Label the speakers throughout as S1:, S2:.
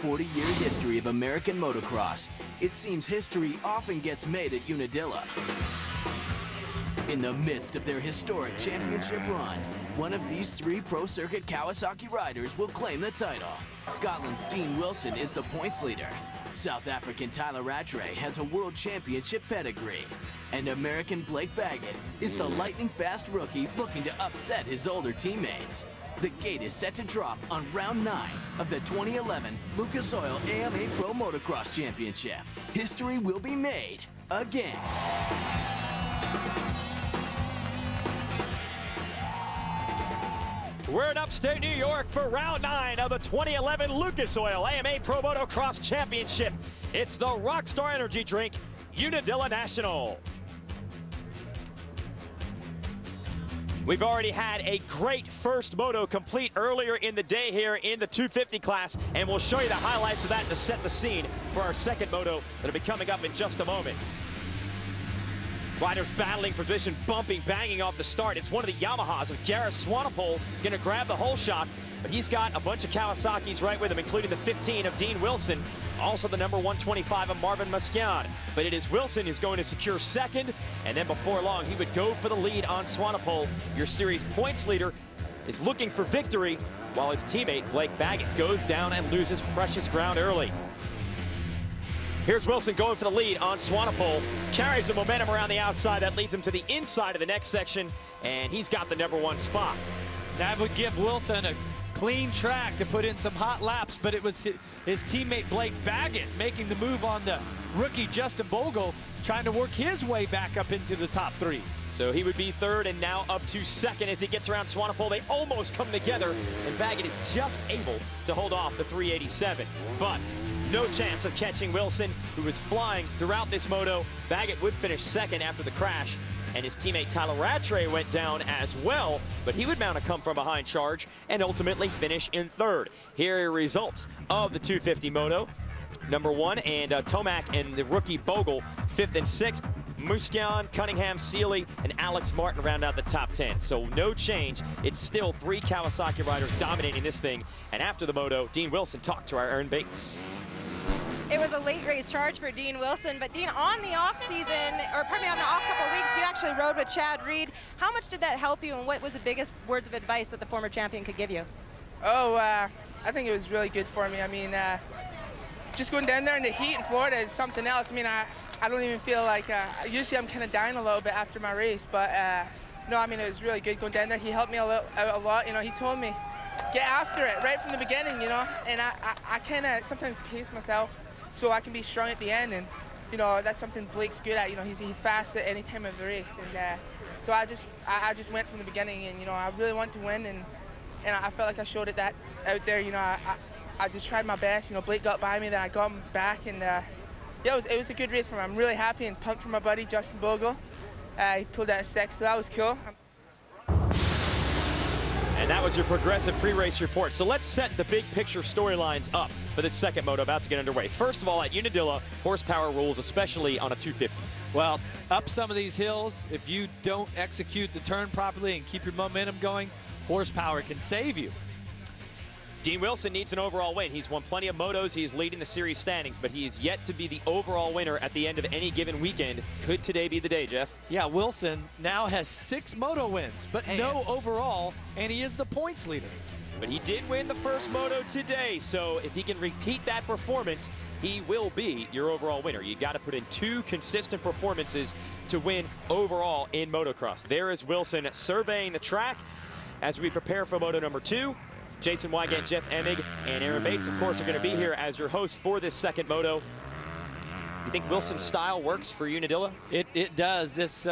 S1: 40-year history of American motocross, it seems history often gets made at Unadilla. In the midst of their historic championship run, one of these three Pro Circuit Kawasaki riders will claim the title. Scotland's Dean Wilson is the points leader. South African Tyler Rattray has a world championship pedigree. And American Blake Baggett is the lightning-fast rookie looking to upset his older teammates. The gate is set to drop on round 9 of the 2011 Lucas Oil AMA Pro Motocross Championship. History will be made again.
S2: We're in upstate New York for round 9 of the 2011 Lucas Oil AMA Pro Motocross Championship. It's the Rockstar Energy Drink, Unadilla National. We've already had a great first moto complete earlier in the day here in the 250 class, and we'll show you the highlights of that to set the scene for our second moto that'll be coming up in just a moment. Riders battling for position, bumping, banging off the start. It's one of the Yamahas of Gareth Swanepoel, gonna grab the whole shot, but he's got a bunch of Kawasaki's right with him, including the 15 of Dean Wilson, also the number 125 of Marvin Musquian. But it is Wilson who's going to secure second, and then before long, he would go for the lead on Swanepoel. Your series points leader is looking for victory, while his teammate, Blake Baggett, goes down and loses precious ground early. Here's Wilson going for the lead on Swanepoel. Carries the momentum around the outside. That leads him to the inside of the next section, and he's got the number 1 spot.
S3: That would give Wilson a clean track to put in some hot laps, but it was his teammate Blake Baggett making the move on the rookie Justin Bogle, trying to work his way back up into the top 3.
S2: So he would be third and now up to second as he gets around Swanepoel. They almost come together, and Baggett is just able to hold off the 387. But no chance of catching Wilson, who was flying throughout this moto. Baggett would finish second after the crash, and his teammate Tyler Rattray went down as well, but he would mount a come-from-behind charge and ultimately finish in third. Here are your results of the 250 moto. Number 1 and Tomac and the rookie Bogle, 5th and 6th. Musquian, Cunningham, Seeley, and Alex Martin round out the top 10. So no change. It's still 3 Kawasaki riders dominating this thing. And after the moto, Dean Wilson talked to our Aaron Bates.
S4: It was a late race charge for Dean Wilson, but Dean, on the off season, or pardon me, on the off couple of weeks, you actually rode with Chad Reed. How much did that help you, and what was the biggest words of advice that the former champion could give you?
S5: Oh, I think it was really good for me. I mean, just going down there in the heat in Florida is something else. I mean, I don't even feel like, usually I'm kind of down a little bit after my race, but no, I mean, it was really good going down there. He helped me out a lot, you know. He told me, get after it right from the beginning, you know, and I kind of sometimes pace myself so I can be strong at the end, and you know, that's something Blake's good at. You know, he's fast at any time of the race, and so I just went from the beginning, and you know, I really want to win, and I felt like I showed it that out there. You know, I just tried my best. You know, Blake got by me, then I got him back, and yeah, it was a good race for me. I'm really happy and pumped for my buddy Justin Bogle. He pulled out a 6th, so that was cool.
S2: And that was your Progressive pre-race report. So let's set the big picture storylines up for this second moto about to get underway. First of all, at Unadilla, horsepower rules, especially on a 250.
S3: Well, up some of these hills, if you don't execute the turn properly and keep your momentum going, horsepower can save you.
S2: Dean Wilson needs an overall win. He's won plenty of motos. He's leading the series standings, but he is yet to be the overall winner at the end of any given weekend. Could today be the day, Jeff?
S3: Yeah, Wilson now has 6 moto wins, but no overall, and he is the points leader.
S2: But he did win the first moto today, so if he can repeat that performance, he will be your overall winner. You got to put in 2 consistent performances to win overall in motocross. There is Wilson surveying the track as we prepare for moto number 2. Jason Wygant, Jeff Emig, and Aaron Bates, of course, are going to be here as your hosts for this second moto. You think Wilson's style works for Unadilla?
S3: It does. This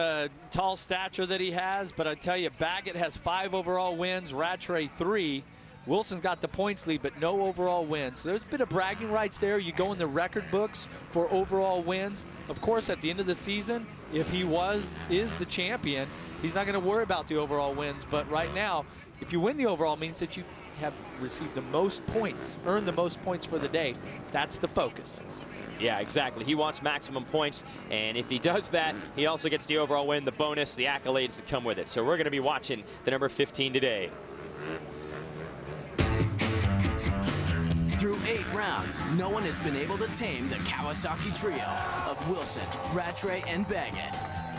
S3: tall stature that he has, but I tell you, Baggett has 5 overall wins, Rattray 3. Wilson's got the points lead, but no overall wins. So there's a bit of bragging rights there. You go in the record books for overall wins. Of course, at the end of the season, if he is the champion, he's not going to worry about the overall wins. But right now, if you win the overall, means that you have received the most points, earned the most points for the day. That's the focus.
S2: Yeah, exactly. He wants maximum points, and if he does that, he also gets the overall win, the bonus, the accolades that come with it. So we're going to be watching the number 15 today.
S1: Through 8 rounds, no one has been able to tame the Kawasaki trio of Wilson, Rattray, and Baggett.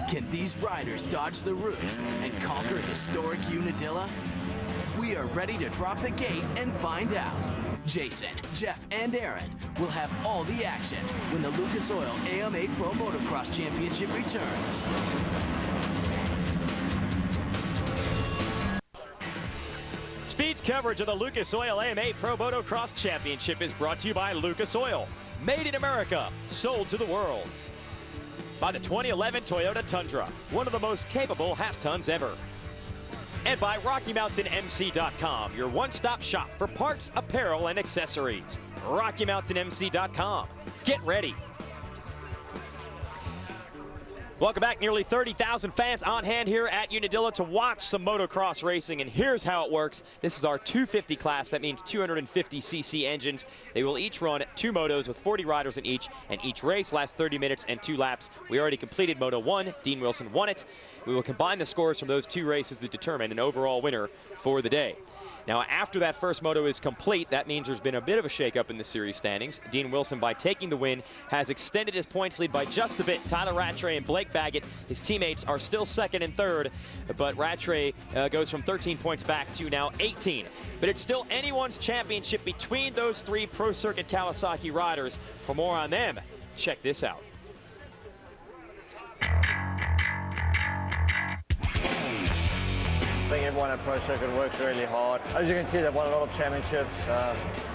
S1: Can these riders dodge the roots and conquer historic Unadilla? We are ready to drop the gate and find out. Jason, Jeff, and Aaron will have all the action when the Lucas Oil AMA Pro Motocross Championship returns.
S2: Speed's coverage of the Lucas Oil AMA Pro Motocross Championship is brought to you by Lucas Oil. Made in America, sold to the world. By the 2011 Toyota Tundra, one of the most capable half-tons ever. And by RockyMountainMC.com, your one-stop shop for parts, apparel, and accessories. RockyMountainMC.com. Get ready. Welcome back. Nearly 30,000 fans on hand here at Unadilla to watch some motocross racing, and here's how it works. This is our 250 class. That means 250cc engines. They will each run 2 motos with 40 riders in each, and each race lasts 30 minutes and 2 laps. We already completed Moto 1. Dean Wilson won it. We will combine the scores from those 2 races to determine an overall winner for the day. Now, after that first moto is complete, that means there's been a bit of a shakeup in the series standings. Dean Wilson, by taking the win, has extended his points lead by just a bit. Tyler Rattray and Blake Baggett, his teammates, are still second and third, but Rattray goes from 13 points back to now 18. But it's still anyone's championship between those 3 Pro Circuit Kawasaki riders. For more on them, check this out.
S6: I think everyone at Pro Circuit works really hard. As you can see, they've won a lot of championships.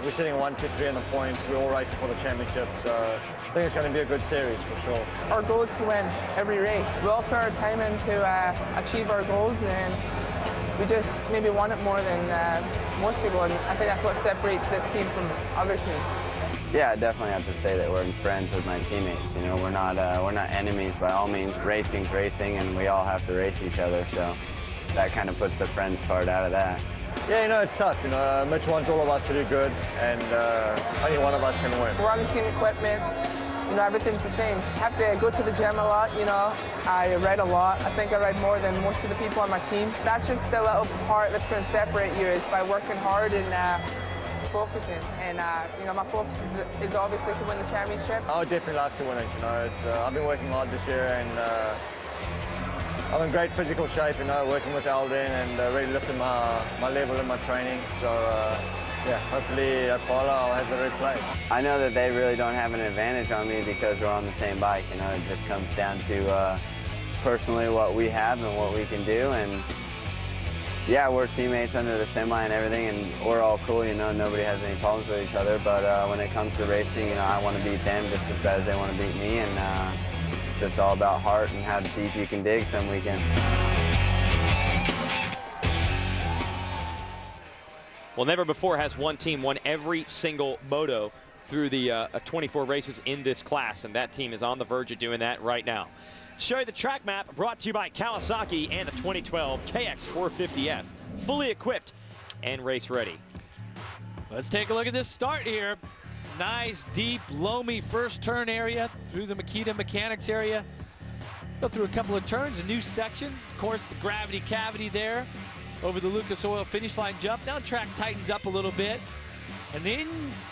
S6: We're sitting 1, 2, 3 in the points. We're all racing for the championship, so I think it's going to be a good series for sure.
S5: Our goal is to win every race. We all put our time in to achieve our goals, and we just maybe want it more than most people, and I think that's what separates this team from other teams.
S7: Yeah, I definitely have to say that we're friends with my teammates. You know, we're not enemies by all means. Racing's racing, and we all have to race each other, so that kind of puts the friends part out of that.
S6: Yeah, you know, it's tough. You know, Mitch wants all of us to do good, and only one of us can win.
S5: We're on the same equipment. You know, everything's the same. I have to go to the gym a lot, you know. I ride a lot. I think I ride more than most of the people on my team. That's just the little part that's going to separate you, is by working hard and focusing. And, you know, my focus is obviously to win the championship.
S6: I would definitely like to win it, you know. I've been working hard this year, and I'm in great physical shape, you know, working with Alden and really lifting my level in my training. So, yeah, hopefully at Paula I'll have the red plate.
S7: I know that they really don't have an advantage on me because we're on the same bike. You know, it just comes down to personally what we have and what we can do. And yeah, we're teammates under the semi and everything, and we're all cool, you know, nobody has any problems with each other. But when it comes to racing, you know, I want to beat them just as bad as they want to beat me. And it's just all about heart and how deep you can dig some weekends.
S2: Well, never before has one team won every single moto through the 24 races in this class, and that team is on the verge of doing that right now. Show you the track map brought to you by Kawasaki and the 2012 KX450F, fully equipped and race ready.
S3: Let's take a look at this start here. Nice, deep, loamy first turn area through the Makita Mechanics area. Go through a couple of turns, a new section. Of course, the gravity cavity there over the Lucas Oil finish line jump. Now track tightens up a little bit. And then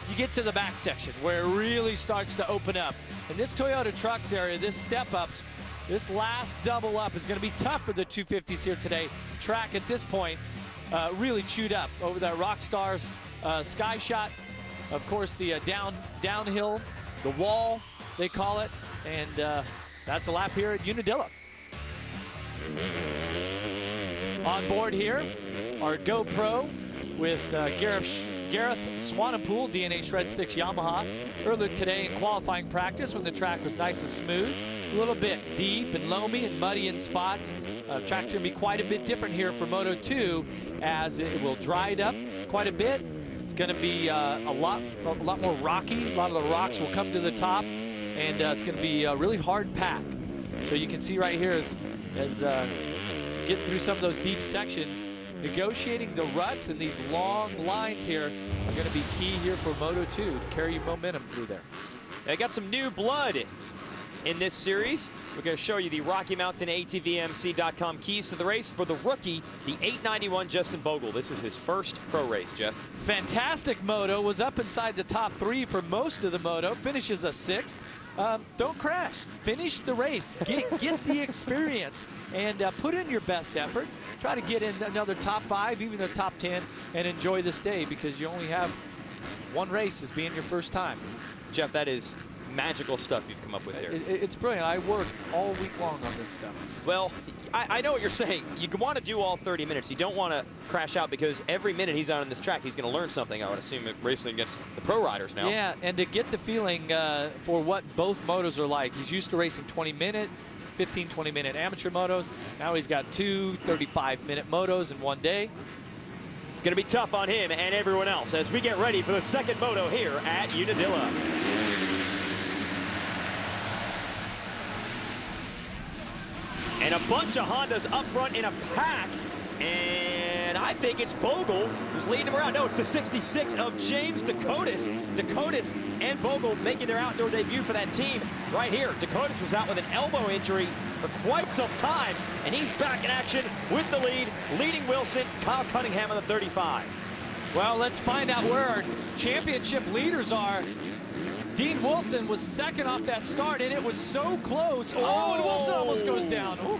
S3: you get to the back section where it really starts to open up. In this Toyota Trucks area, this step-ups, this last double up is going to be tough for the 250s here today. Track at this point really chewed up over that Rockstar's sky shot. Of course, the downhill, the wall, they call it, and that's a lap here at Unadilla. On board here, our GoPro with Gareth Swanepoel, DNA Shred Sticks Yamaha. Earlier today in qualifying practice when the track was nice and smooth, a little bit deep and loamy and muddy in spots. Track's going to be quite a bit different here for Moto 2 as it will dry it up quite a bit. It's going to be a lot more rocky. A lot of the rocks will come to the top, and it's going to be a really hard pack. So you can see right here as get through some of those deep sections, negotiating the ruts and these long lines here are going to be key here for Moto 2 to carry momentum through there.
S2: They got some new blood in this series. We're going to show you the Rocky Mountain ATVMC.com keys to the race for the rookie, the 891 Justin Bogle. This is his first pro race, Jeff.
S3: Fantastic moto, was up inside the top 3 for most of the moto, finishes a 6th. Don't crash, finish the race, get the experience, and put in your best effort. Try to get in another top 5, even the top 10, and enjoy this day, because you only have one race as being your first time.
S2: Jeff, that is magical stuff you've come up with there.
S3: It's brilliant. I worked all week long on this stuff.
S2: Well, I know what you're saying. You want to do all 30 minutes. You don't want to crash out, because every minute he's out on this track, he's going to learn something, I would assume, racing against the pro riders now.
S3: Yeah, and to get the feeling for what both motos are like. He's used to racing 20-minute, 15, 20-minute amateur motos. Now he's got 2 35-minute motos in one day.
S2: It's going to be tough on him and everyone else as we get ready for the second moto here at Unadilla. And a bunch of Hondas up front in a pack. And I think it's Bogle who's leading him around. No, it's the 66 of James Dakotas. Dakotas and Bogle making their outdoor debut for that team right here. Dakotas was out with an elbow injury for quite some time, and he's back in action with the lead, leading Wilson, Kyle Cunningham on the 35.
S3: Well, let's find out where our championship leaders are. Dean Wilson was second off that start, and it was so close. Oh, and Wilson almost goes down. Ooh.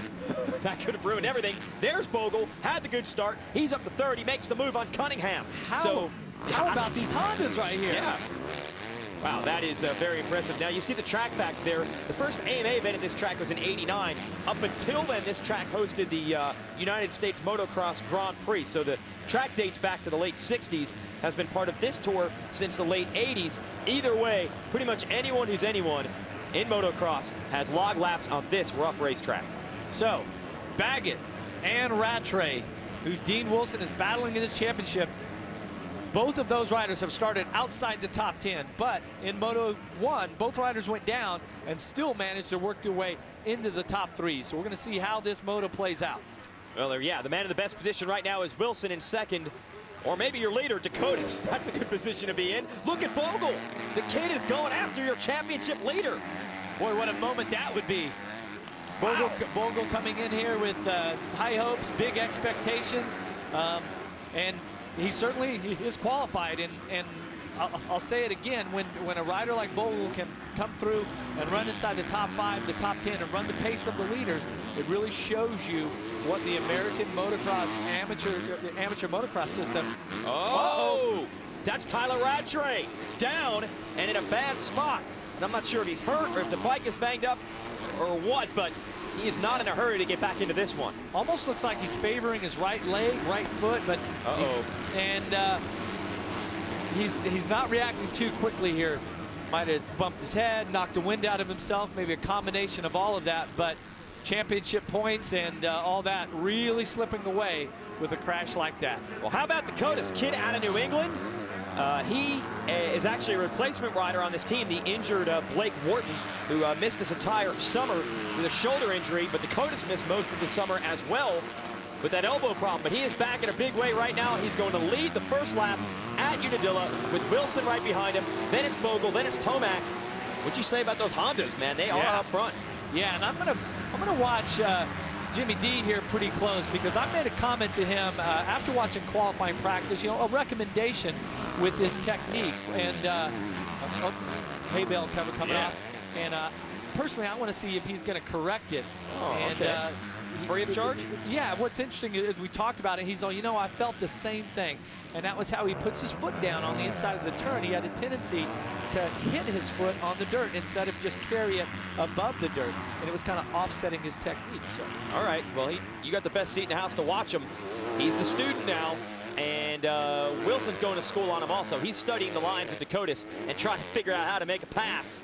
S2: That could have ruined everything. There's Bogle, had the good start. He's up to third. He makes the move on Cunningham.
S3: How about these Hondas right here?
S2: Yeah. Wow, that is very impressive. Now, you see the track facts there. The first AMA event at this track was in '89. Up until then, this track hosted the United States Motocross Grand Prix. So the track dates back to the late 60s, has been part of this tour since the late 80s. Either way, pretty much anyone who's anyone in motocross has log laps on this rough racetrack.
S3: So, Baggett and Rattray, who Dean Wilson is battling in this championship, both of those riders have started outside the top 10, but in Moto 1, both riders went down and still managed to work their way into the top 3. So we're going to see how this moto plays out.
S2: Well, yeah, the man in the best position right now is Wilson in second, or maybe your leader, Dakotas. That's a good position to be in. Look at Bogle. The kid is going after your championship leader.
S3: Boy, what a moment that would be. Bogle coming in here with high hopes, big expectations, and he certainly is qualified, and I'll say it again, when a rider like Bogle can come through and run inside the top 5, the top 10, and run the pace of the leaders, it really shows you what the American motocross amateur motocross system.
S2: Oh, that's Tyler Rattray down and in a bad spot. And I'm not sure if he's hurt or if the bike is banged up or what, but he is not in a hurry to get back into this one.
S3: Almost looks like he's favoring his right leg, right foot, but he's not reacting too quickly here. Might have bumped his head, knocked the wind out of himself, maybe a combination of all of that, but championship points and all that really slipping away with a crash like that.
S2: Well, how about Dakotas, kid out of New England? He is actually a replacement rider on this team, the injured Blake Wharton, who missed his entire summer with a shoulder injury, but Dakotas missed most of the summer as well with that elbow problem. But he is back in a big way right now. He's going to lead the first lap at Unadilla with Wilson right behind him. Then it's Bogle, then it's Tomac. What'd you say about those Hondas, man? They are up front.
S3: Yeah, and I'm gonna watch Jimmy D here pretty close, because I made a comment to him after watching qualifying practice, you know, a recommendation with this technique, and hay bale cover coming off, and personally I want to see if he's going to correct it.
S2: Free of charge?
S3: Yeah, what's interesting is we talked about it, he's all, you know, I felt the same thing, and that was how he puts his foot down on the inside of the turn. He had a tendency to hit his foot on the dirt instead of just carry it above the dirt, and it was kind of offsetting his technique. So,
S2: all right, well, you got the best seat in the house to watch him. He's the student now, and Wilson's going to school on him also. He's studying the lines of Dakotas and trying to figure out how to make a pass.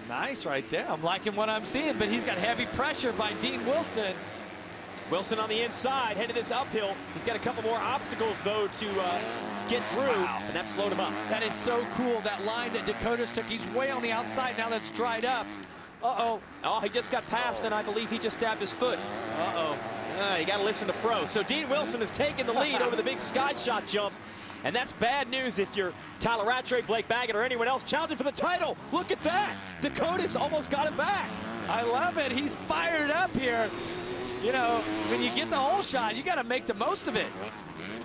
S3: Nice right there. I'm liking what I'm seeing, but he's got heavy pressure by Dean Wilson.
S2: Wilson on the inside, headed this uphill. He's got a couple more obstacles, though, to get through, and that slowed him up.
S3: That is so cool, that line that Dakotas took. He's way on the outside now. That's dried up. Uh-oh.
S2: Oh, he just got past, and I believe he just stabbed his foot. Uh-oh. You got to listen to Fro. So Dean Wilson has taken the lead over the big sky shot jump, and that's bad news if you're Tyler Rattray, Blake Baggett, or anyone else challenging for the title. Look at that. Dakotas almost got it back.
S3: I love it. He's fired up here. You know, when you get the hole shot, you got to make the most of it.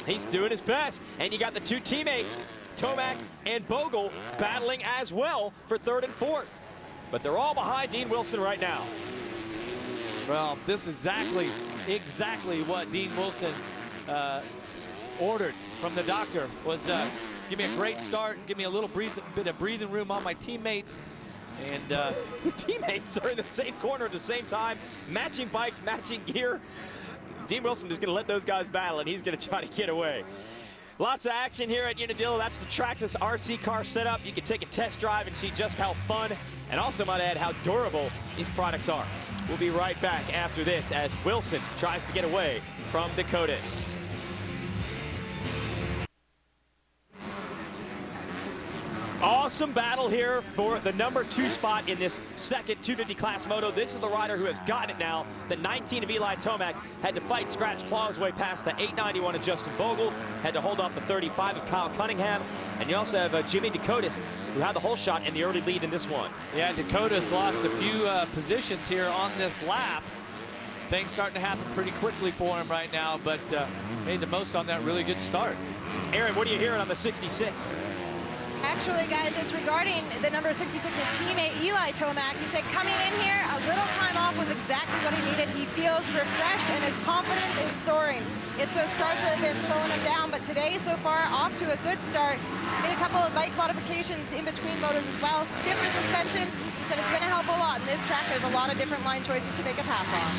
S2: He's doing his best. And you got the two teammates, Tomac and Bogle, battling as well for third and fourth. But they're all behind Dean Wilson right now.
S3: Well, this is exactly what Dean Wilson ordered from the doctor was give me a great start, give me a little bit of breathing room on my teammates. And
S2: the teammates are in the same corner at the same time, matching bikes, matching gear. Dean Wilson is going to let those guys battle, and he's going to try to get away. Lots of action here at Unadilla. That's the Traxxas RC car setup. You can take a test drive and see just how fun, and also might add how durable these products are. We'll be right back after this as Wilson tries to get away from Dakotas. Awesome battle here for the #2 spot in this second 250 class moto. This is the rider who has gotten it now. The 19 of Eli Tomac had to fight, scratch, claw his way past the 891 of Justin Bogle, had to hold off the 35 of Kyle Cunningham, and you also have Jimmy Dakotas, who had the whole shot in the early lead in this one.
S3: Yeah, Dakotas lost a few positions here on this lap. Things starting to happen pretty quickly for him right now, but made the most on that really good start.
S2: Aaron, what are you hearing on the 66?
S4: Actually, guys, it's regarding the number 66 teammate, Eli Tomac. He said coming in here, a little time off was exactly what he needed. He feels refreshed, and his confidence is soaring. It's those starts that have been slowing him down, but today, so far, off to a good start. Made a couple of bike modifications in between motos as well. Stiffer suspension. He said it's going to help a lot. In this track, there's a lot of different line choices to make a pass on.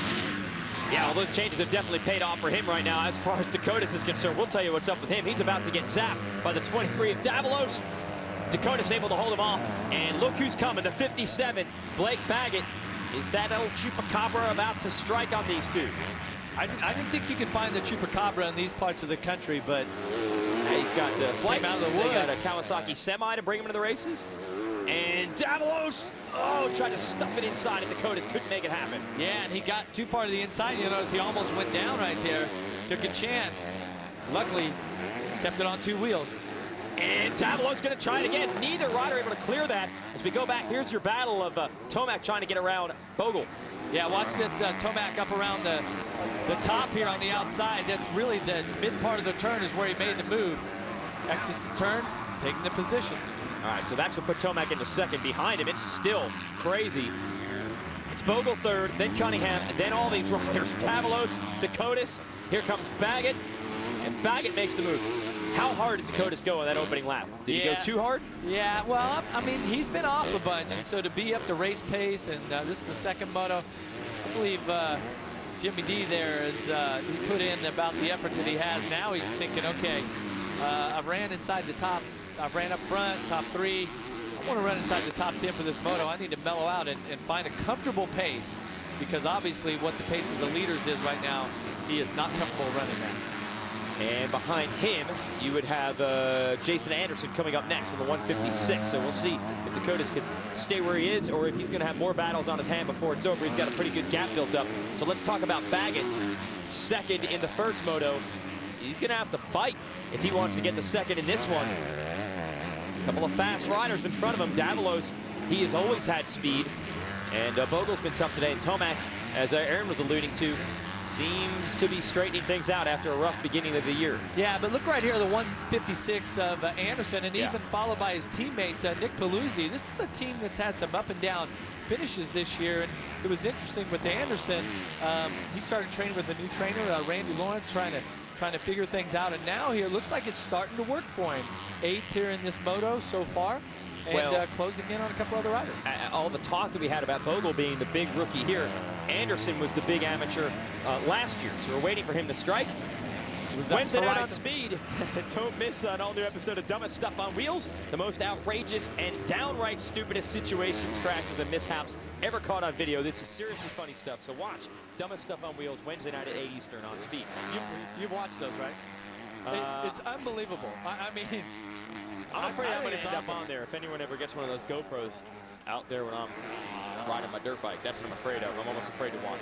S2: Yeah, all those changes have definitely paid off for him right now. As far as Dakotas is concerned, we'll tell you what's up with him. He's about to get zapped by the 23 of Davalos. Dakotas able to hold him off, and look who's coming, the 57, Blake Baggett. Is that old Chupacabra about to strike on these two?
S3: I didn't think you could find the Chupacabra in these parts of the country, but
S2: he's got flights.
S3: Out of the
S2: they got a
S3: woods.
S2: Kawasaki semi to bring him to the races. And Davalos, tried to stuff it inside, and Dakotas couldn't make it happen.
S3: yeah, and he got too far to the inside. You notice he almost went down right there, took a chance. Luckily, kept it on two wheels.
S2: And Davalos going to try it again. Neither rider able to clear that. As we go back, here's your battle of Tomac trying to get around Bogle.
S3: Yeah, watch this Tomac up around the top here on the outside. That's really the mid part of the turn is where he made the move. Exits the turn, taking the position.
S2: All right, so that's what put Tomac into second. Behind him, it's still crazy. It's Bogle third, then Cunningham, and then all these riders. Davalos, Dakotas. Here comes Baggett, and Baggett makes the move. How hard did Dakotas go on that opening lap? Did he go too hard?
S3: Yeah, well, I mean, he's been off a bunch, and so to be up to race pace, and this is the second moto, I believe Jimmy D there is he put in about the effort that he has. Now he's thinking, okay, I've ran inside the top, I've ran up front, top 3. I want to run inside the top 10 for this moto. I need to mellow out and find a comfortable pace, because obviously what the pace of the leaders is right now, he is not comfortable running that.
S2: And behind him, you would have Jason Anderson coming up next in the 156. So we'll see if Dakotas can stay where he is, or if he's going to have more battles on his hand before it's over. He's got a pretty good gap built up. So let's talk about Baggett, second in the first moto. He's going to have to fight if he wants to get the second in this one. A couple of fast riders in front of him. Davalos, he has always had speed. And Bogle's been tough today. And Tomac, as Aaron was alluding to, seems to be straightening things out after a rough beginning of the year.
S3: Yeah, but look right here, the 156 of Anderson, and even followed by his teammate, Nick Paluzzi. This is a team that's had some up and down finishes this year, and it was interesting with Anderson. He started training with a new trainer, Randy Lawrence, trying to figure things out, and now here looks like it's starting to work for him. 8th here in this moto so far, and closing in on a couple other riders.
S2: All the talk that we had about Bogle being the big rookie here, Anderson was the big amateur last year, so we're waiting for him to strike. Wednesday night on Speed. Don't miss an all-new episode of Dumbest Stuff on Wheels, the most outrageous and downright stupidest situations, crashes, and mishaps ever caught on video. This is seriously funny stuff, so watch Dumbest Stuff on Wheels Wednesday night at 8 Eastern on Speed.
S3: You've watched those, right? It's unbelievable. I mean,
S2: I'm afraid I'm going to end up on there if anyone ever gets one of those GoPros out there when I'm riding my dirt bike. That's what I'm afraid of. I'm almost afraid to watch.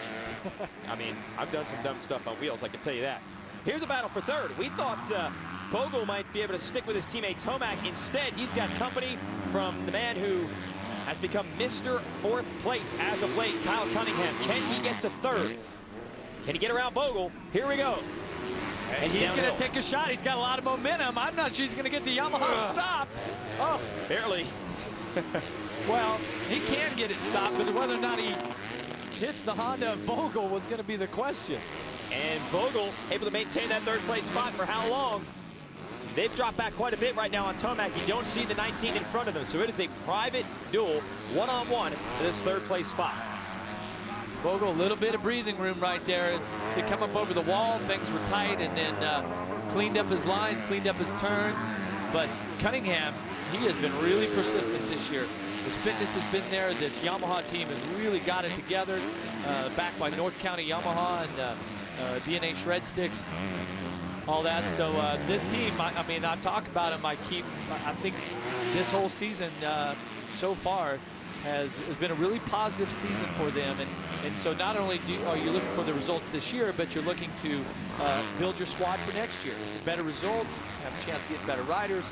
S2: I mean, I've done some dumb stuff on wheels, I can tell you that. Here's a battle for third. We thought Bogle might be able to stick with his teammate Tomac. Instead, he's got company from the man who has become Mr. Fourth Place as of late. Kyle Cunningham, can he get to third? Can he get around Bogle? Here we go.
S3: And he's going to take a shot. He's got a lot of momentum. I'm not sure he's going to get the Yamaha stopped.
S2: Oh, barely.
S3: Well, he can get it stopped, but whether or not he hits the Honda of Bogle was going to be the question.
S2: And Bogle able to maintain that third place spot for how long? They've dropped back quite a bit right now on tarmac. You don't see the 19 in front of them, so it is a private duel, one-on-one for this third place spot.
S3: Bogle, a little bit of breathing room right there as they come up over the wall. Things were tight, and then cleaned up his lines, cleaned up his turn. But Cunningham, he has been really persistent this year. His fitness has been there. This Yamaha team has really got it together, backed by North County Yamaha and DNA Shred Sticks, all that. So this team, I mean, I talk about them. I think this whole season so far has been a really positive season for them. And so not only are you looking for the results this year, but you're looking to build your squad for next year. Better results, have a chance to get better riders,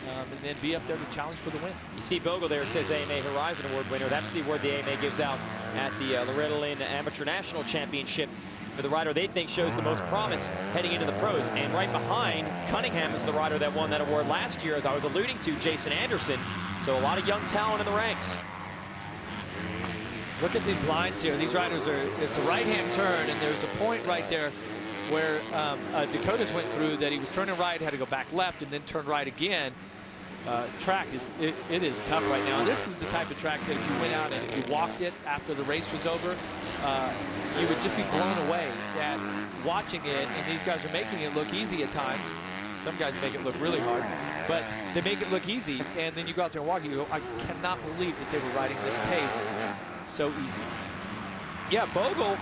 S3: and then be up there to challenge for the win.
S2: You see Bogle there, it says AMA Horizon Award winner. That's the award the AMA gives out at the Loretta Lynn Amateur National Championship for the rider they think shows the most promise heading into the pros. And right behind Cunningham is the rider that won that award last year, as I was alluding to, Jason Anderson. So a lot of young talent in the ranks.
S3: Look at these lines here. These riders it's a right-hand turn, and there's a point right there where Dakotas went through that he was turning right, had to go back left, and then turn right again. Track it is tough right now. This is the type of track that if you went out and if you walked it after the race was over, you would just be blown away at watching it. And these guys are making it look easy at times. Some guys make it look really hard, but they make it look easy. And then you go out there and walk, you go, I cannot believe that they were riding this pace so easy.
S2: Yeah, Bogle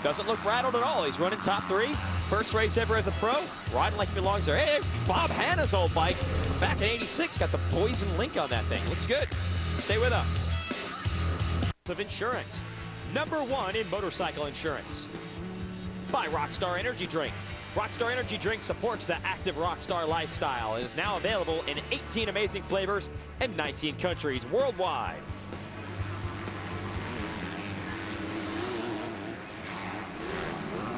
S2: doesn't look rattled at all. He's running top three. First race ever as a pro. Riding like he belongs there. Hey, there's Bob Hanna's old bike. Back in '86, got the Poison link on that thing. Looks good. Stay with us. Of insurance. #1 in motorcycle insurance. By Rockstar Energy Drink. Rockstar Energy Drink supports the active Rockstar lifestyle and is now available in 18 amazing flavors and 19 countries worldwide.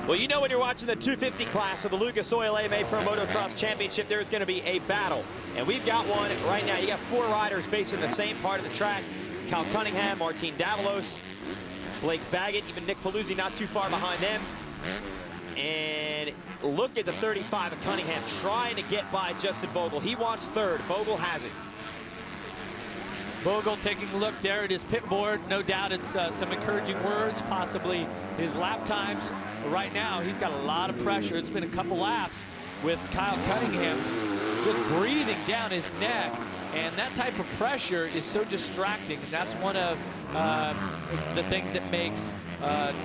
S2: Well, you know when you're watching the 250 class of the Lucas Oil AMA Pro Motocross Championship, there's going to be a battle. And we've got one right now. You got 4 riders based in the same part of the track. Kyle Cunningham, Martin Davalos, Blake Baggett, even Nick Paluzzi not too far behind them. And look at the 35 of Cunningham trying to get by Justin Bogle. He wants third. Bogle has it.
S3: Bogle taking a look there at his pit board. No doubt it's some encouraging words, possibly his lap times. But right now, he's got a lot of pressure. It's been a couple laps with Kyle Cunningham just breathing down his neck. And that type of pressure is so distracting. And that's one of the things that makes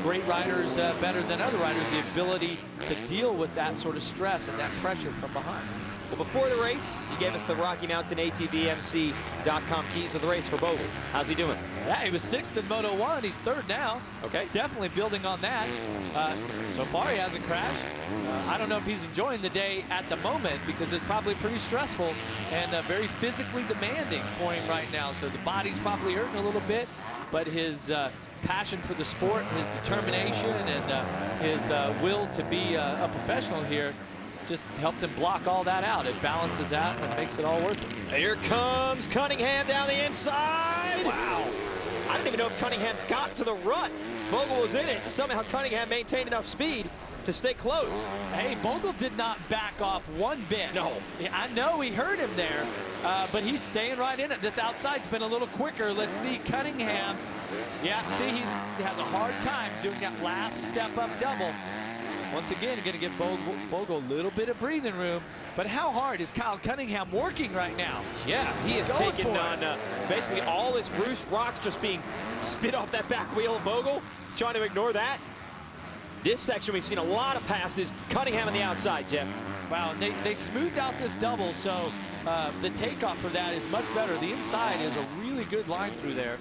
S3: great riders better than other riders, the ability to deal with that sort of stress and that pressure from behind.
S2: Well, before the race, you gave us the Rocky Mountain ATVMC.com keys of the race for Bogle. How's he doing?
S3: Yeah, he was 6th in Moto 1. He's 3rd now.
S2: Okay.
S3: Definitely building on that. So far, he hasn't crashed. I don't know if he's enjoying the day at the moment because it's probably pretty stressful and very physically demanding for him right now. So the body's probably hurting a little bit, but his passion for the sport, his determination, and his will to be a professional here just helps him block all that out. It balances out and makes it all worth it.
S2: Here comes Cunningham down the inside. Wow. I don't even know if Cunningham got to the rut. Bogle was in it. Somehow Cunningham maintained enough speed to stay close.
S3: Hey, Bogle did not back off one bit.
S2: No.
S3: I know he hurt him there, but he's staying right in it. This outside's been a little quicker. Let's see Cunningham. Yeah, see, he has a hard time doing that last step-up double. Once again, you're going to give Bogle a little bit of breathing room. But how hard is Kyle Cunningham working right now?
S2: Yeah, he is taking on basically all this loose rocks just being spit off that back wheel of Bogle. He's trying to ignore that. This section, we've seen a lot of passes. Cunningham on the outside, Jeff.
S3: Wow, and they smoothed out this double, so the takeoff for that is much better. The inside is a really good line through there.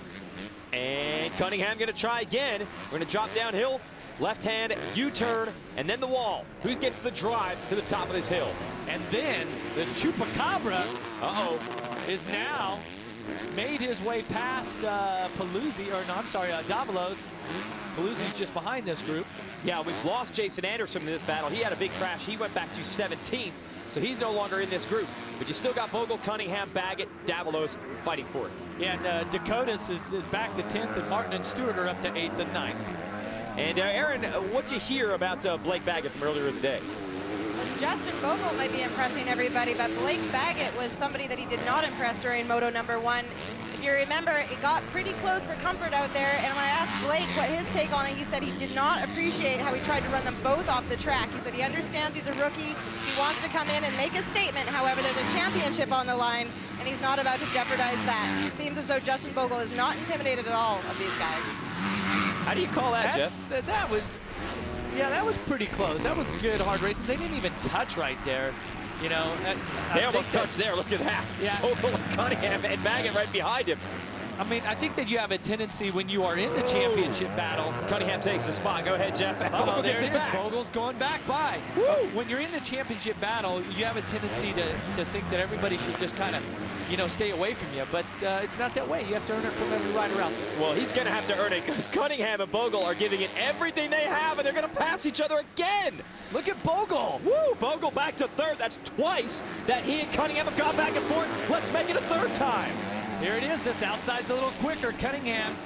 S2: And Cunningham going to try again. We're going to drop downhill. Left hand, U-turn, and then the wall. Who gets the drive to the top of this hill?
S3: And then the Chupacabra, is now made his way past Paluzzi, or no, I'm sorry, Davalos. Paluzzi's just behind this group.
S2: Yeah, we've lost Jason Anderson in this battle. He had a big crash. He went back to 17th, so he's no longer in this group. But you still got Bogle, Cunningham, Baggett, Davalos fighting for it.
S3: Yeah, and Dakotas is back to 10th, and Martin and Stewart are up to 8th and 9th.
S2: And Aaron, what'd you hear about Blake Baggett from earlier in the day?
S4: Justin Bogle might be impressing everybody, but Blake Baggett was somebody that he did not impress during Moto #1. If you remember, it got pretty close for comfort out there, and when I asked Blake what his take on it, he said he did not appreciate how he tried to run them both off the track. He said he understands he's a rookie, he wants to come in and make a statement. However, there's a championship on the line, and he's not about to jeopardize that. It seems as though Justin Bogle is not intimidated at all of these guys.
S2: How do you call that, Jeff?
S3: That was, yeah, that was pretty close. That was good hard racing. They didn't even touch right there. You know,
S2: they almost touched there. Look at that.
S3: Yeah.
S2: Bogle and Cunningham and Baggett right behind him.
S3: I mean, I think that you have a tendency when you are in the championship battle.
S2: Cunningham takes the spot. Go ahead, Jeff.
S3: Oh, there it is. Bogle's going back by. When you're in the championship battle, you have a tendency to think that everybody should just kind of, you know, stay away from you. But it's not that way. You have to earn it from every rider else.
S2: Well, he's going to have to earn it because Cunningham and Bogle are giving it everything they have, and they're going to pass each other again.
S3: Look at Bogle.
S2: Woo! Bogle back to third. That's twice that he and Cunningham have gone back and forth. Let's make it a third time.
S3: Here it is. This outside's a little quicker. Cunningham.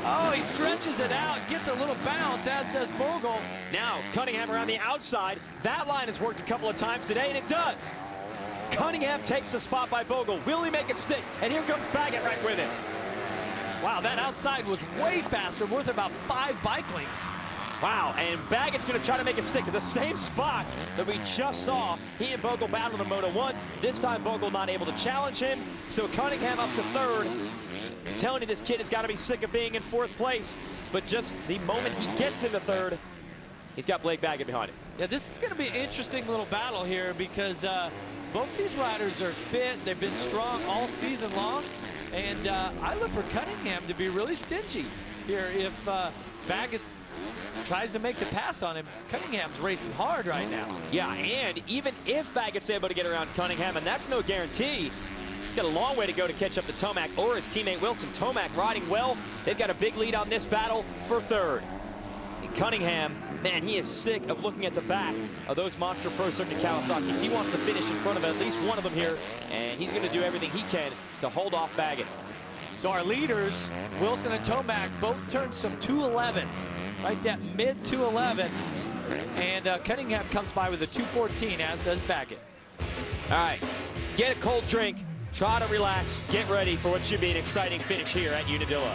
S3: Oh, he stretches it out, gets a little bounce, as does Bogle.
S2: Now, Cunningham around the outside. That line has worked a couple of times today, and it does. Cunningham takes the spot by Bogle. Will he make it stick? And here comes Baggett right with it.
S3: Wow, that outside was way faster, worth about 5 bike links.
S2: Wow, and Baggett's going to try to make it stick at the same spot that we just saw. He and Bogle battled in Moto1. This time, Bogle not able to challenge him. So Cunningham up to third. I'm telling you, this kid has got to be sick of being in fourth place. But just the moment he gets into third, he's got Blake Baggett behind him.
S3: Yeah, this is going to be an interesting little battle here because both these riders are fit. They've been strong all season long. And I look for Cunningham to be really stingy here. If Baggett tries to make the pass on him, Cunningham's racing hard right now.
S2: Yeah, and even if Baggett's able to get around Cunningham, and that's no guarantee, he's got a long way to go to catch up to Tomac or his teammate Wilson. Tomac riding well. They've got a big lead on this battle for third. And Cunningham, man, he is sick of looking at the back of those monster Pro Circuit Kawasaki's. He wants to finish in front of at least one of them here, and he's going to do everything he can to hold off Baggett.
S3: So our leaders, Wilson and Tomac, both turned some 211s, right? That mid 211. And Cunningham comes by with a 214, as does Baggett.
S2: All right, get a cold drink, try to relax, get ready for what should be an exciting finish here at Unadilla.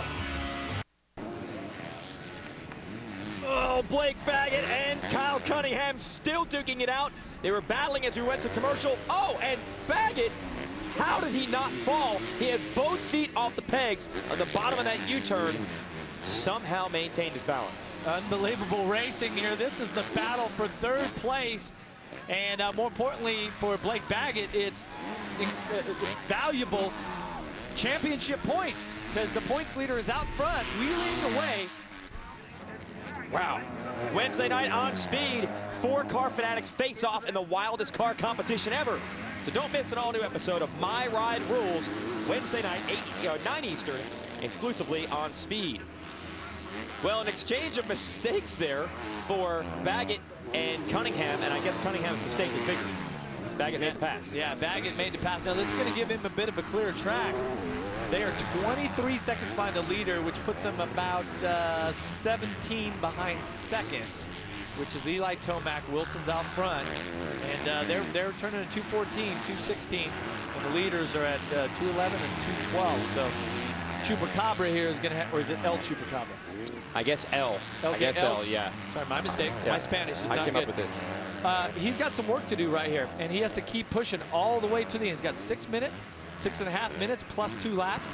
S2: Oh, Blake Baggett and Kyle Cunningham still duking it out. They were battling as we went to commercial. Oh, and Baggett, how did he not fall? He had both feet off the pegs on the bottom of that U-turn. Somehow maintained his balance.
S3: Unbelievable racing here. This is the battle for third place. And more importantly for Blake Baggett, it's valuable championship points because the points leader is out front, wheeling away.
S2: Wow. Wednesday night on Speed, 4 car fanatics face off in the wildest car competition ever. So don't miss an all-new episode of My Ride Rules, Wednesday night, 9 Eastern, exclusively on Speed. Well, an exchange of mistakes there for Baggett and Cunningham, and I guess Cunningham's mistake was bigger. Baggett made the pass.
S3: Yeah, Baggett made the pass. Now, this is going to give him a bit of a clear track. They are 23 seconds behind the leader, which puts them about 17 behind second, which is Eli Tomac. Wilson's out front, and they're turning at 214, 216, and the leaders are at 211 and 212. So Chupacabra here is going to have, or is it El Chupacabra?
S2: I guess L.
S3: Okay,
S2: I guess L, yeah.
S3: Sorry, my mistake.
S2: Yeah.
S3: My Spanish is not good.
S2: I came up with this.
S3: He's got some work to do right here, and he has to keep pushing all the way to the end. He's got 6 minutes, 6.5 minutes, plus 2 laps.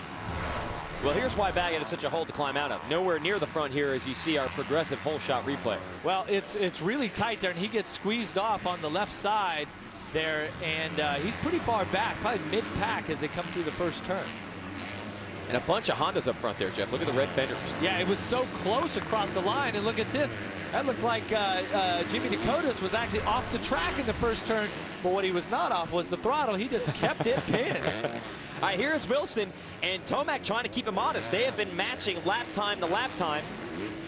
S2: Well, here's why Baggett is such a hole to climb out of. Nowhere near the front here as you see our progressive hole shot replay.
S3: Well, it's really tight there, and he gets squeezed off on the left side there, and he's pretty far back, probably mid-pack as they come through the first turn.
S2: And a bunch of Hondas up front there, Jeff. Look at the red fenders.
S3: Yeah, it was so close across the line. And look at this. That looked like Jimmy Dakotas was actually off the track in the first turn. But what he was not off was the throttle. He just kept it pinned.
S2: All right, here's Wilson and Tomac trying to keep him honest. They have been matching lap time to lap time.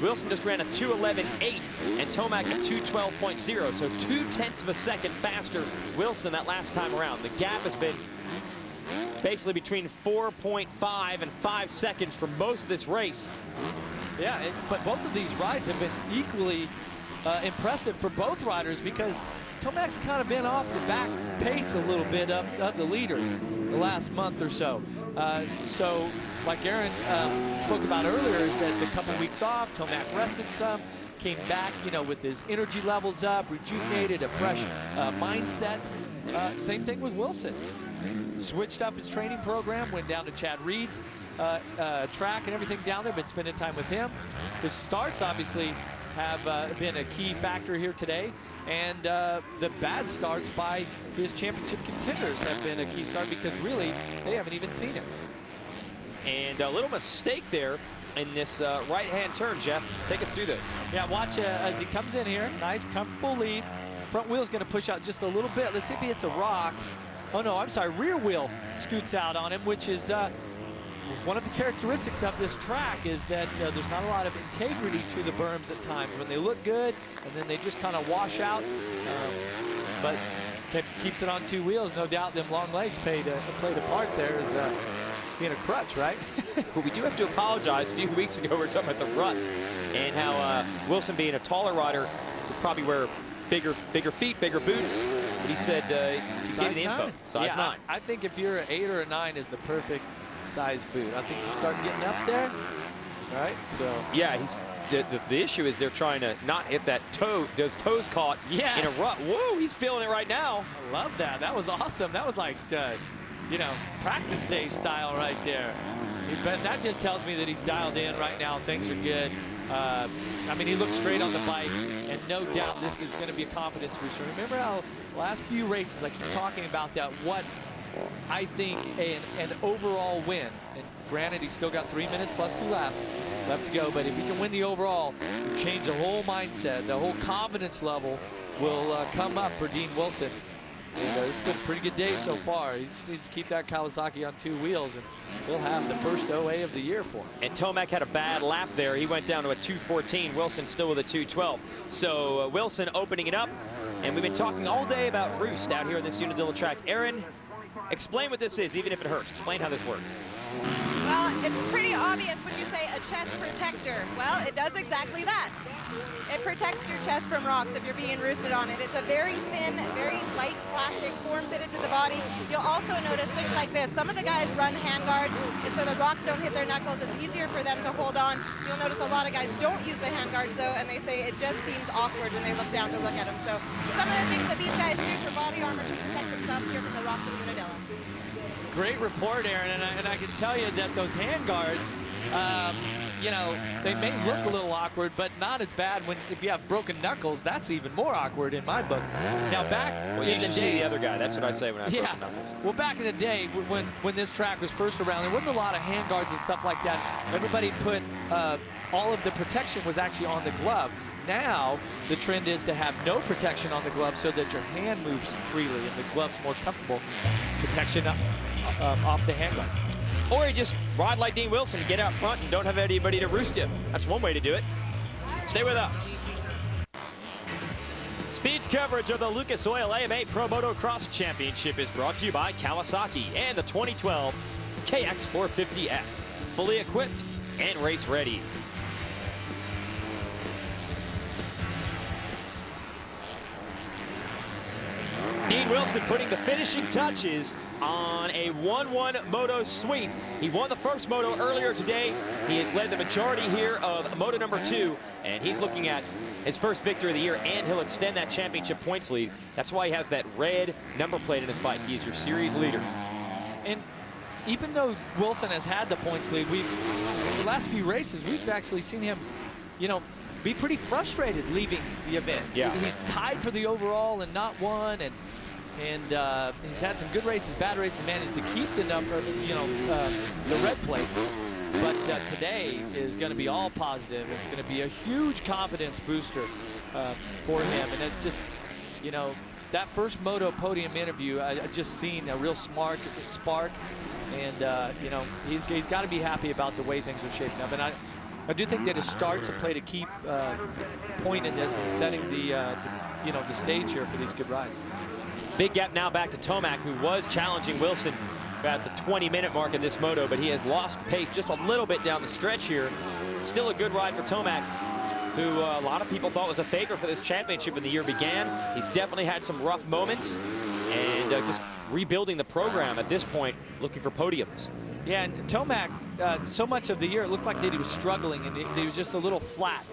S2: Wilson just ran a 2:11.8 and Tomac a 2:12.0, so 0.2 of a second faster Wilson that last time around. The gap has been basically between 4.5 and 5 seconds for most of this race.
S3: Yeah, but both of these rides have been equally impressive for both riders because Tomac's kind of been off the back pace a little bit of the leaders the last month or so. So, like Aaron spoke about earlier, is that the couple weeks off, Tomac rested some, came back, you know, with his energy levels up, rejuvenated, a fresh mindset. Same thing with Wilson. Switched up his training program, went down to Chad Reed's track and everything down there, been spending time with him. His starts obviously have been a key factor here today, and the bad starts by his championship contenders have been a key start because really they haven't even seen him.
S2: And a little mistake there in this right-hand turn, Jeff. Take us through this.
S3: Yeah, watch as he comes in here. Nice, comfortable lead. Front wheel's going to push out just a little bit. Let's see if he hits a rock. Oh, no, I'm sorry. Rear wheel scoots out on him, which is one of the characteristics of this track is that there's not a lot of integrity to the berms at times when they look good and then they just kind of wash out. But keeps it on two wheels. No doubt them long legs played a part there as being a crutch, right?
S2: But we do have to apologize. A few weeks ago, we were talking about the ruts and how Wilson, being a taller rider, would probably wear bigger feet, bigger boots. But he said he gave the info. Size 9.
S3: I think if you're an 8 or a 9 is the perfect size boot. I think you start getting up there, right? So
S2: yeah, the issue is they're trying to not hit that toe. Those toes caught in a rut. Whoa, he's feeling it right now.
S3: I love that. That was awesome. That was like you know, practice day style right there. But that just tells me that he's dialed in right now. Things are good. I mean, he looks great on the bike, and no doubt this is going to be a confidence booster. Remember how last few races I keep talking about that, what I think an overall win, and granted he's still got 3 minutes plus 2 laps left to go, but if he can win the overall, change the whole mindset, the whole confidence level will come up for Dean Wilson. And it's been a pretty good day so far. He just needs to keep that Kawasaki on 2 wheels, and he'll have the first OA of the year for him.
S2: And Tomac had a bad lap there. He went down to a 2:14. Wilson still with a 2:12. So Wilson opening it up. And we've been talking all day about roost out here at this Unadilla track. Aaron, explain what this is, even if it hurts. Explain how this works.
S4: Well, it's pretty obvious when you say a chest protector. Well, it does exactly that. It protects your chest from rocks if you're being roosted on it. It's a very thin, very light plastic form-fitted to the body. You'll also notice things like this. Some of the guys run hand guards, and so the rocks don't hit their knuckles. It's easier for them to hold on. You'll notice a lot of guys don't use the hand guards, though, and they say it just seems awkward when they look down to look at them. So some of the things that these guys do for body armor to protect themselves here from the rocks of Unadilla.
S3: Great report, Aaron, and I can tell you that those hand guards, you know, they may look a little awkward, but not as bad if you have broken knuckles. That's even more awkward in my book. Now back in the day,
S2: the other guy. That's what I say when I have broken knuckles.
S3: Well, back in the day when this track was first around, there wasn't a lot of hand guards and stuff like that. Everybody put all of the protection was actually on the glove. Now the trend is to have no protection on the glove so that your hand moves freely and the glove's more comfortable. Protection off the hand guard.
S2: Or you just ride like Dean Wilson, get out front and don't have anybody to roost you. That's one way to do it. Stay with us. Speed's coverage of the Lucas Oil AMA Pro Motocross Championship is brought to you by Kawasaki and the 2012 KX450F. Fully equipped and race ready. Dean Wilson putting the finishing touches on a 1-1 moto sweep. He won the first moto earlier today. He has led the majority here of moto number 2, and he's looking at his first victory of the year, and he'll extend that championship points lead. That's why he has that red number plate in his bike. He is your series leader.
S3: And even though Wilson has had the points lead, in the last few races, we've actually seen him, you know, be pretty frustrated leaving the event.
S2: Yeah.
S3: He's tied for the overall and not won, and And he's had some good races, bad races, managed to keep the number, the red plate. But today is going to be all positive. It's going to be a huge confidence booster for him. And it just, that first Moto podium interview, I just seen a real spark. And, he's got to be happy about the way things are shaping up. And I do think that his starts have played a key point in this and setting the stage here for these good rides.
S2: Big gap now back to Tomac, who was challenging Wilson at the 20-minute mark of this moto, but he has lost pace just a little bit down the stretch here. Still a good ride for Tomac, who a lot of people thought was a favorite for this championship when the year began. He's definitely had some rough moments, and just rebuilding the program at this point, looking for podiums.
S3: Yeah, and Tomac, so much of the year, it looked like that he was struggling and he was just a little flat.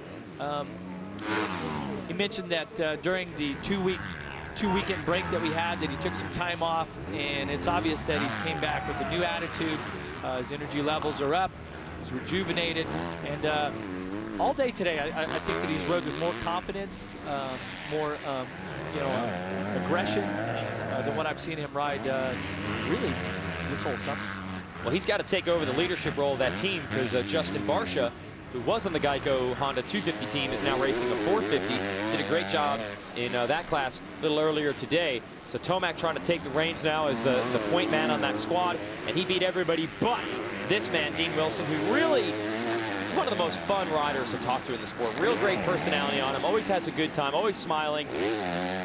S3: He mentioned that during the two-weekend break that we had, that he took some time off, and it's obvious that he's came back with a new attitude. His energy levels are up, he's rejuvenated, and all day today, I think that he's rode with more confidence, more aggression than what I've seen him ride really this whole summer.
S2: Well, he's got to take over the leadership role of that team, because Justin Barsha, who was on the Geico Honda 250 team, is now racing a 450. Did a great job in that class a little earlier today. So Tomac trying to take the reins now as the point man on that squad, and he beat everybody but this man, Dean Wilson, who really one of the most fun riders to talk to in the sport. Real great personality on him, always has a good time, always smiling,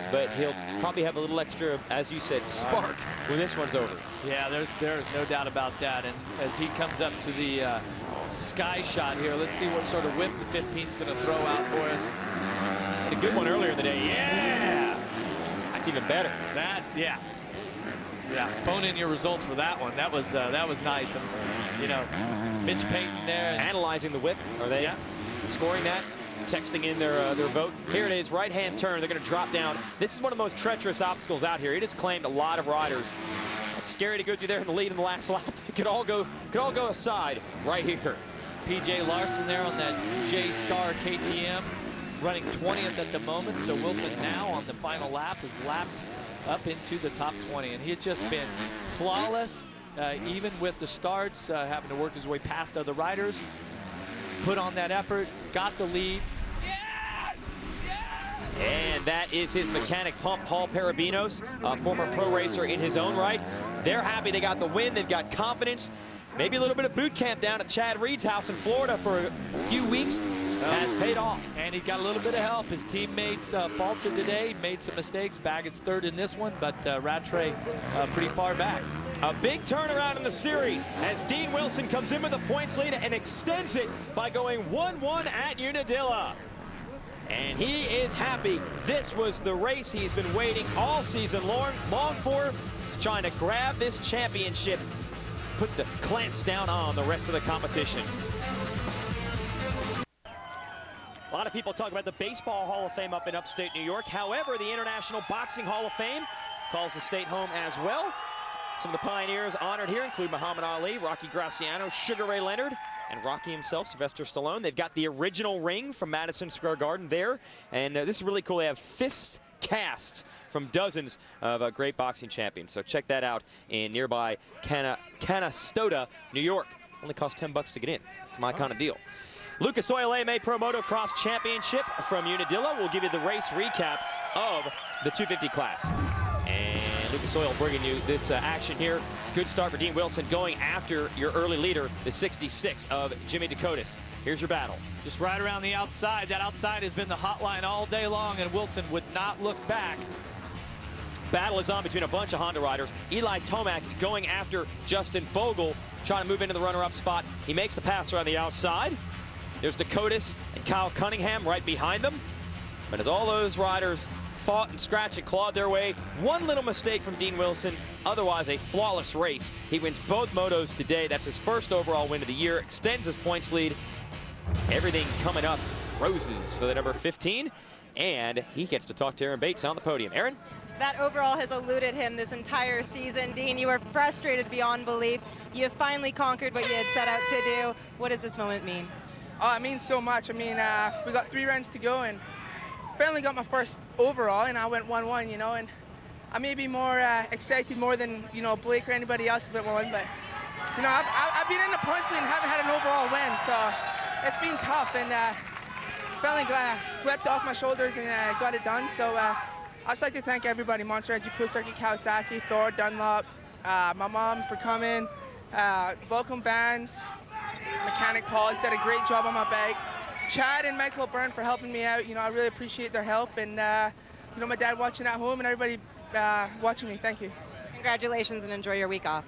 S2: but he'll probably have a little extra, as you said, spark when this one's over.
S3: Yeah, there's no doubt about that. And as he comes up to the sky shot here, let's see what sort of whip the 15's going to throw out for us.
S2: Had a good one earlier in the day. Yeah, that's even better.
S3: Yeah. Phone in your results for that one. That was nice. And Mitch Payton there,
S2: analyzing the whip. Are they scoring that? Texting in their vote. Here it is, right-hand turn. They're going to drop down. This is one of the most treacherous obstacles out here. It has claimed a lot of riders. It's scary to go through there in the lead in the last lap. It could all go aside right here.
S3: PJ Larson there on that J-Star KTM, running 20th at the moment. So Wilson now on the final lap is lapped up into the top 20, and he has just been flawless, even with the starts, having to work his way past other riders, put on that effort, got the lead.
S2: And that is his mechanic pump, Paul Parabinos, a former pro racer in his own right. They're happy they got the win, they've got confidence. Maybe a little bit of boot camp down at Chad Reed's house in Florida for a few weeks has paid off.
S3: And he got a little bit of help. His teammates faltered today, made some mistakes. Baggett's third in this one, but Rattray pretty far back.
S2: A big turnaround in the series as Dean Wilson comes in with a points lead and extends it by going 1-1 at Unadilla. And he is happy. This was the race he's been waiting all season long for. He's trying to grab this championship, put the clamps down on the rest of the competition. A lot of people talk about the Baseball Hall of Fame up in upstate New York. However, the International Boxing Hall of Fame calls the state home as well. Some of the pioneers honored here include Muhammad Ali, Rocky Graciano, Sugar Ray Leonard, and Rocky himself, Sylvester Stallone. They've got the original ring from Madison Square Garden there. And this is really cool. They have fist casts from dozens of great boxing champions. So check that out in nearby Canastota, New York. Only costs $10 to get in. It's my kind of deal. Lucas Oil AMA Pro Motocross Championship from Unadilla. We'll give you the race recap of the 250 class. And Lucas Oil bringing you this action here. Good start for Dean Wilson going after your early leader, the 66 of Jimmy Dakotas. Here's your battle.
S3: Just right around the outside. That outside has been the hotline all day long, and Wilson would not look back.
S2: Battle is on between a bunch of Honda riders. Eli Tomac going after Justin Bogle, trying to move into the runner-up spot. He makes the pass around the outside. There's Dakotas and Kyle Cunningham right behind them. But as all those riders fought and scratched and clawed their way, one little mistake from Dean Wilson, otherwise a flawless race. He wins both motos today. That's his first overall win of the year, extends his points lead. Everything coming up, roses for the number 15, and he gets to talk to Aaron Bates on the podium. Aaron?
S4: That overall has eluded him this entire season. Dean, you were frustrated beyond belief. You have finally conquered what you had set out to do. What does this moment mean?
S5: Oh, it means so much. I mean, we got 3 rounds to go, and finally got my first overall, and I went 1-1, you know, and I may be more excited more than, you know, Blake or anybody else has been won, but, you know, I've been in the points lead and haven't had an overall win, so it's been tough, and felt like swept off my shoulders and got it done. So I'd just like to thank everybody, Monster Energy, Pro Circuit, Kawasaki, Thor, Dunlop, my mom for coming, Vulcan Bands, Mechanic Paul's did a great job on my bike, Chad and Michael Byrne for helping me out. You know, I really appreciate their help, and you know, my dad watching at home and everybody watching me. Thank you.
S4: Congratulations and enjoy your week off.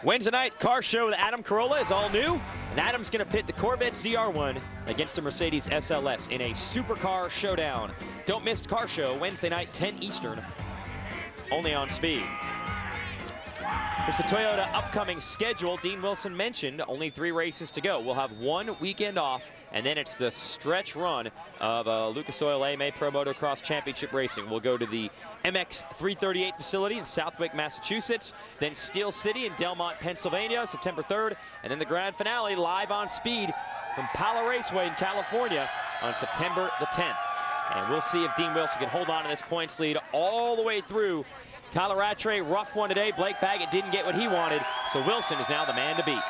S2: Wednesday night car show with Adam Carolla is all new, and Adam's going to pit the Corvette ZR1 against a Mercedes SLS in a supercar showdown. Don't miss car show Wednesday night, 10 Eastern, only on Speed. Here's the Toyota upcoming schedule. Dean Wilson mentioned only 3 races to go. We'll have 1 weekend off, and then it's the stretch run of Lucas Oil AMA Pro Motocross Championship Racing. We'll go to the MX 338 facility in Southwick, Massachusetts, then Steel City in Delmont, Pennsylvania, September 3rd, and then the grand finale live on Speed from Pala Raceway in California on September the 10th. And we'll see if Dean Wilson can hold on to this points lead all the way through. Tyler Rattray, rough one today. Blake Baggett didn't get what he wanted, so Wilson is now the man to beat.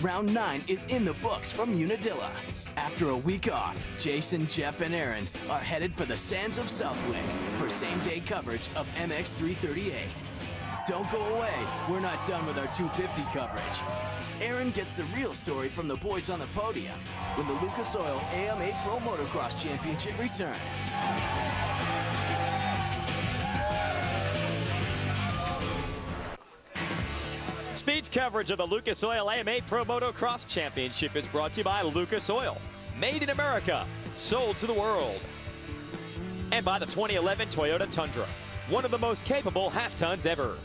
S1: Round 9 is in the books from Unadilla. After a week off, Jason, Jeff, and Aaron are headed for the sands of Southwick for same-day coverage of MX 338. Don't go away, we're not done with our 250 coverage. Aaron gets the real story from the boys on the podium when the Lucas Oil AMA Pro Motocross Championship returns.
S2: Speed's coverage of the Lucas Oil AMA Pro Motocross Championship is brought to you by Lucas Oil. Made in America, sold to the world. And by the 2011 Toyota Tundra, one of the most capable half-tons ever.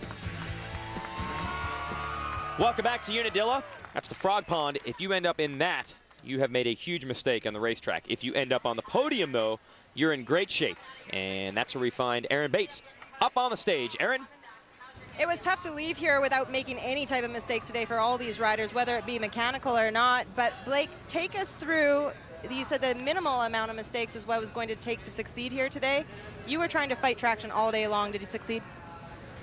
S2: Welcome back to Unadilla. That's the Frog Pond. If you end up in that, you have made a huge mistake on the racetrack. If you end up on the podium, though, you're in great shape. And that's where we find Aaron Bates up on the stage. Aaron?
S4: It was tough to leave here without making any type of mistakes today for all these riders, whether it be mechanical or not. But Blake, take us through, you said the minimal amount of mistakes is what it was going to take to succeed here today. You were trying to fight traction all day long. Did you succeed?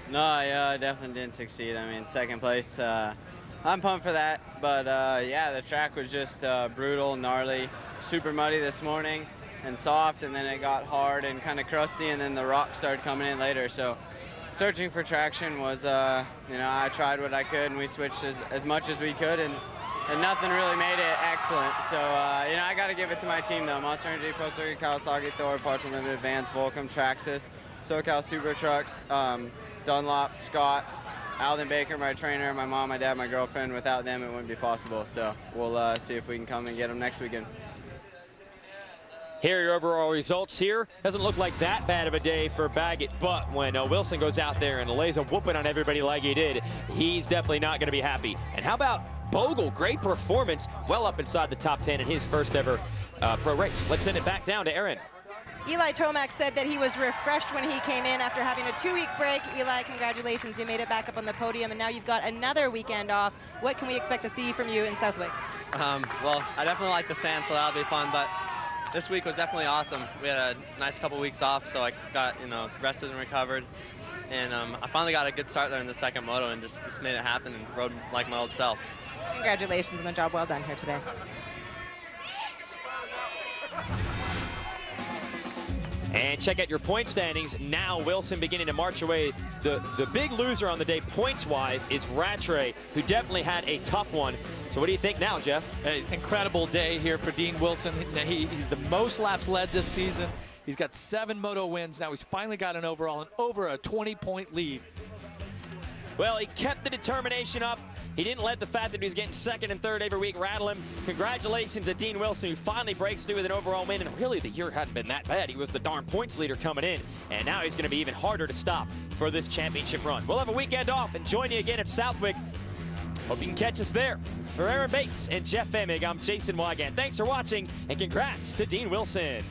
S7: No, I definitely didn't succeed. I mean, second place, I'm pumped for that. But yeah, the track was just brutal, gnarly, super muddy this morning and soft, and then it got hard and kind of crusty, and then the rocks started coming in later. So searching for traction was, you know, I tried what I could, and we switched as much as we could, and nothing really made it excellent. So, you know, I got to give it to my team, though. Monster Energy, Pro Circuit, Kawasaki, Thor, Parts Unlimited, Vans, Volcom, Traxxas, SoCal Super Trucks, Dunlop, Scott, Alden Baker, my trainer, my mom, my dad, my girlfriend. Without them, it wouldn't be possible. So we'll see if we can come and get them next weekend.
S2: Here are your overall results here. Doesn't look like that bad of a day for Baggett, but when Wilson goes out there and lays a whooping on everybody like he did, he's definitely not going to be happy. And how about Bogle? Great performance, well up inside the top 10 in his first ever pro race. Let's send it back down to Aaron.
S4: Eli Tomac said that he was refreshed when he came in after having a 2-week break. Eli, congratulations, you made it back up on the podium, and now you've got another weekend off. What can we expect to see from you in Southwick?
S8: Well, I definitely like the sand, so that'll be fun, but this week was definitely awesome. We had a nice couple weeks off, so I got, you know, rested and recovered. And I finally got a good start there in the second moto and just made it happen and rode like my old self.
S4: Congratulations on a job well done here today.
S2: And check out your point standings. Now Wilson beginning to march away. The big loser on the day points-wise is Rattray, who definitely had a tough one. So what do you think now, Jeff?
S3: An incredible day here for Dean Wilson. He's the most laps led this season. He's got 7 moto wins. Now he's finally got an overall and over a 20-point lead.
S2: Well, he kept the determination up. He didn't let the fact that he was getting second and third every week rattle him. Congratulations to Dean Wilson, who finally breaks through with an overall win. And really, the year hadn't been that bad. He was the darn points leader coming in. And now he's going to be even harder to stop for this championship run. We'll have a weekend off and join you again at Southwick. Hope you can catch us there. For Aaron Bates and Jeff Emig, I'm Jason Wygant. Thanks for watching, and congrats to Dean Wilson.